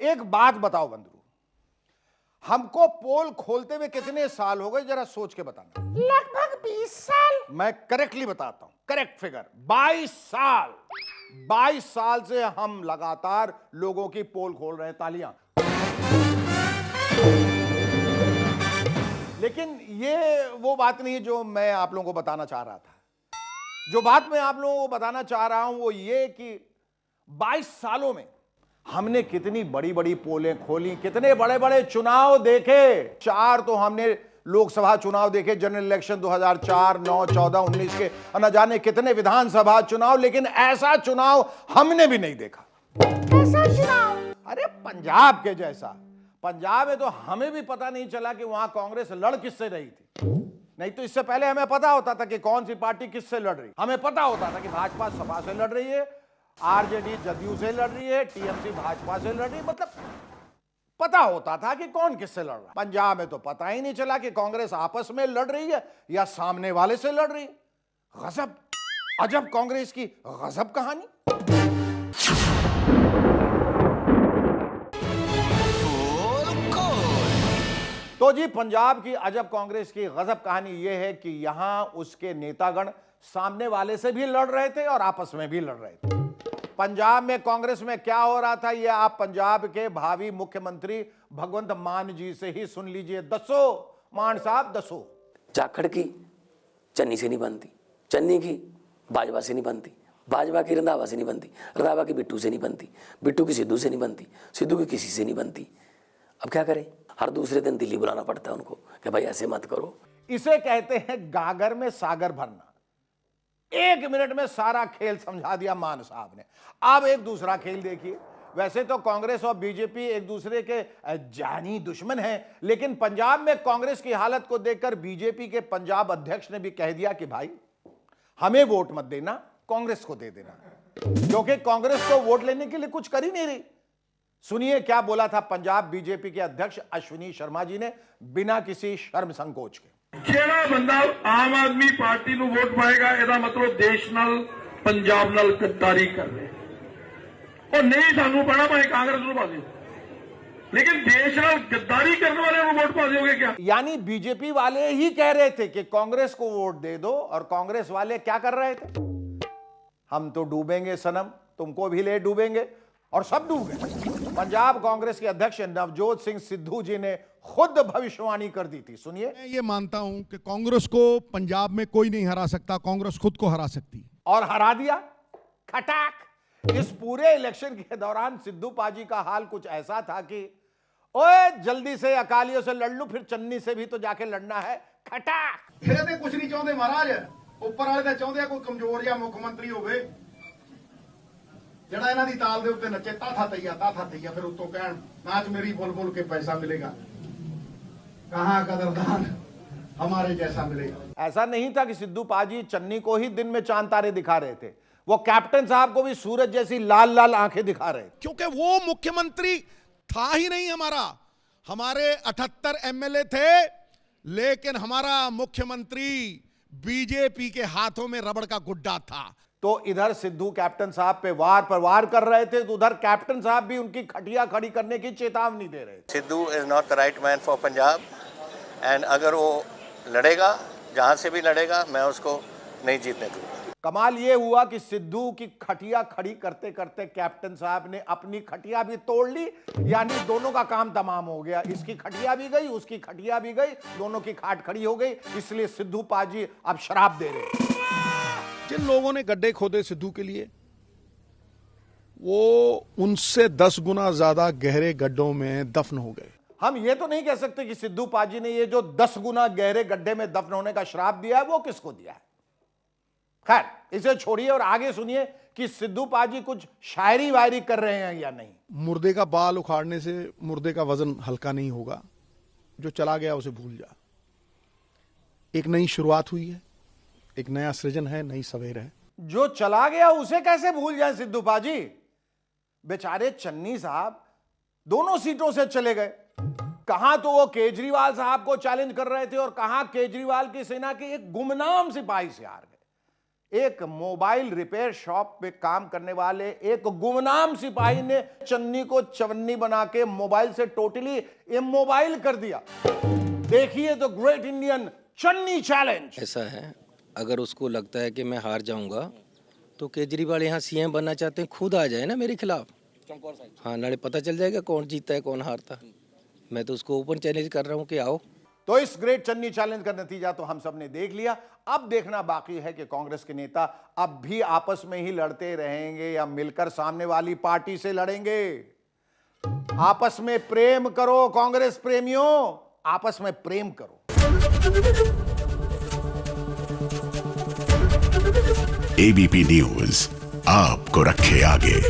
एक बात बताओ बंधु, हमको पोल खोलते हुए कितने साल हो गए, जरा सोच के बताना। लगभग 20 साल। मैं करेक्टली बताता हूं, करेक्ट फिगर 22 साल। 22 साल से हम लगातार लोगों की पोल खोल रहे हैं, तालियां। लेकिन ये वो बात नहीं जो मैं आप लोगों को बताना चाह रहा था। जो बात मैं आप लोगों को बताना चाह रहा हूं वो ये कि 22 सालों में हमने कितनी बड़ी बड़ी पोलें खोली, कितने बड़े बड़े चुनाव देखे। 4 तो हमने लोकसभा चुनाव देखे, जनरल इलेक्शन 2004, 9, 14, 19 के, न जाने कितने विधानसभा चुनाव, लेकिन ऐसा चुनाव हमने भी नहीं देखा। कैसा चुनाव? अरे पंजाब के जैसा। पंजाब में तो हमें भी पता नहीं चला कि वहां कांग्रेस लड़ किससे रही थी। नहीं तो इससे पहले हमें पता होता था कि कौन सी पार्टी किससे लड़ रही, हमें पता होता था कि भाजपा सपा से लड़ रही है, आरजेडी जदयू से लड़ रही है, टीएमसी भाजपा से लड़ रही है, मतलब पता होता था कि कौन किससे लड़ रहा है। पंजाब में तो पता ही नहीं चला कि कांग्रेस आपस में लड़ रही है या सामने वाले से लड़ रही है। गजब, अजब कांग्रेस की गजब कहानी। तो जी पंजाब की अजब कांग्रेस की गजब कहानी यह है कि यहां उसके नेतागण सामने वाले से भी लड़ रहे थे और आपस में भी लड़ रहे थे। पंजाब में कांग्रेस में क्या हो रहा था यह आप पंजाब के भावी मुख्यमंत्री भगवंत मान जी से ही सुन लीजिए। दसो मान साहब, दसो। जाखड़ की चन्नी से नहीं बनती, चन्नी की भाजपा से नहीं बनती, भाजपा की रंधावा से नहीं बनती, रंधावा की बिट्टू से नहीं बनती, बिट्टू की सिद्धू से नहीं बनती, सिद्धू की किसी से नहीं बनती। अब क्या करें? हर दूसरे दिन दिल्ली बुलाना पड़ता है उनको कि भाई ऐसे मत करो। इसे कहते हैं गागर में सागर भरना। 1 मिनट में सारा खेल समझा दिया मान साहब ने। अब एक दूसरा खेल देखिए। वैसे तो कांग्रेस और बीजेपी एक दूसरे के जानी दुश्मन हैं, लेकिन पंजाब में कांग्रेस की हालत को देखकर बीजेपी के पंजाब अध्यक्ष ने भी कह दिया कि भाई हमें वोट मत देना, कांग्रेस को दे देना, क्योंकि कांग्रेस तो वोट लेने के लिए कुछ कर ही नहीं रही। सुनिए क्या बोला था पंजाब बीजेपी के अध्यक्ष अश्विनी शर्मा जी ने, बिना किसी शर्म संकोच के। ਜਿਹੜਾ ਬੰਦਾ ਆਮ ਆਦਮੀ ਪਾਰਟੀ ਨੂੰ ਵੋਟ ਪਾਏਗਾ ਇਹਦਾ ਮਤਲਬ ਦੇਸ਼ ਨਾਲ ਪੰਜਾਬ ਨਾਲ ਗੱਦਾਰੀ ਕਰ ਰਿਹਾ। ਉਹ ਨਹੀਂ ਸਾਨੂੰ ਪੜਾ ਭਾਵੇਂ ਕਾਂਗਰਸ ਨੂੰ ਪਾ ਦਿਓ, लेकिन देश ਨਾਲ गद्दारी करने वाले को वोट पा दोगे क्या? यानी बीजेपी वाले ही कह रहे थे कि कांग्रेस को वोट दे दो, और कांग्रेस वाले क्या कर रहे थे? हम तो डूबेंगे सनम, तुमको भी ले डूबेंगे, और सब डूब गए। पंजाब कांग्रेस के अध्यक्ष नवजोत सिंह सिद्धू जी ने खुद भविष्यवाणी कर दी थी, सुनिए। मैं ये मानता हूं कि कांग्रेस को पंजाब में कोई नहीं हरा सकता, कांग्रेस खुद को हरा सकती। और हरा दिया खटाक। इस पूरे इलेक्शन के दौरान सिद्धू पाजी का हाल कुछ ऐसा था कि ओए जल्दी से अकालियों से लड़ लूं, फिर चन्नी से भी तो जाके लड़ना है, खटाक। ਇਹ ਤੇ ਕੁਝ ਨਹੀਂ ਚਾਹੁੰਦੇ ਮਹਾਰਾਜ, ਉੱਪਰ ਵਾਲੇ ਤਾਂ ਚਾਹੁੰਦੇ ਆ ਕੋਈ ਕਮਜ਼ੋਰ ਜਿਹਾ ਮੁੱਖ ਮੰਤਰੀ ਹੋਵੇ ਜਿਹੜਾ ਇਹਨਾਂ ਦੀ ਤਾਲ ਦੇ ਉੱਤੇ ਨੱਚੇ, ਤਾਥਾ ਤਈਆ, ਫਿਰ ਉੱਤੋਂ ਕਹਿਣ ਨਾਚ ਮੇਰੀ ਬੁਲਬੁਲ ਕੇ ਪੈਸਾ मिलेगा, कहां कदरदान हमारे जैसा मिलेगा। ऐसा नहीं था कि सिद्धू पाजी चन्नी को ही दिन में चांद तारे दिखा रहे थे, वो कैप्टन साहब को भी सूरज जैसी लाल लाल आंखें दिखा रहे थे। क्योंकि वो मुख्यमंत्री था ही नहीं हमारा। हमारे 78 एमएलए थे, लेकिन हमारा मुख्यमंत्री बीजेपी के हाथों में रबड़ का गुड्डा था। तो इधर सिद्धू कैप्टन साहब पे वार पर वार कर रहे थे, तो उधर कैप्टन साहब भी उनकी खटिया खड़ी करने की चेतावनी दे रहे थे। Sidhu is not the right man for Punjab, and अगर वो लड़ेगा, जहां से भी लड़ेगा, मैं उसको नहीं जीतने दूंगा। कमाल ये हुआ कि सिद्धू की खटिया खड़ी करते करते कैप्टन साहब ने अपनी खटिया भी तोड़ ली, यानी दोनों का काम तमाम हो गया। इसकी खटिया भी गई, उसकी खटिया भी गई, दोनों की खाट खड़ी हो गई। इसलिए सिद्धू पाजी अब शराब दे रहे। जिन लोगों ने गड्ढे खोदे सिद्धू के लिए, वो उनसे 10 गुना ज्यादा गहरे गड्ढों में दफन हो गए। हम ये तो नहीं कह सकते कि सिद्धू पाजी ने ये जो 10 गुना गहरे गड्ढे में दफन होने का श्राप दिया है वो किसको दिया है। खैर इसे छोड़िए और आगे सुनिए कि सिद्धू पाजी कुछ शायरी वायरी कर रहे हैं या नहीं। मुर्दे का बाल उखाड़ने से मुर्दे का वजन हल्का नहीं होगा, जो चला गया उसे भूल जा। एक नई शुरुआत हुई है, एक नया सृजन है, नई सवेर है। जो चला गया उसे कैसे भूल जाए सिद्धू पाजी? बेचारे चन्नी साहब दोनों सीटों से चले गए। कहां तो वो केजरीवाल साहब को चैलेंज कर रहे थे और कहां केजरीवाल की सेना के एक गुमनाम सिपाही से हार गए। एक मोबाइल रिपेयर शॉप पे काम करने वाले एक गुमनाम सिपाही ने चन्नी को चवन्नी बना के मोबाइल से टोटली इमोबाइल कर दिया। देखिए the great Indian Channi challenge. ऐसा है, अगर उसको लगता है कि मैं हार जाऊंगा तो केजरीवाल यहाँ सीएम बनना चाहते हैं, खुद आ जाए ना मेरे खिलाफ। हाँ, नाले पता चल जाएगा कौन जीतता है कौन हारता। मैं तो उसको ओपन चैलेंज कर रहा हूँ कि आओ। तो इस ग्रेट चन्नी चैलेंज का नतीजा तो हम सब ने देख लिया। अब देखना बाकी है कि कांग्रेस के नेता अब भी आपस में ही लड़ते रहेंगे या मिलकर सामने वाली पार्टी से लड़ेंगे। आपस में प्रेम करो कांग्रेस प्रेमियों, आपस में प्रेम करो। एबीपी न्यूज आपको रखे आगे।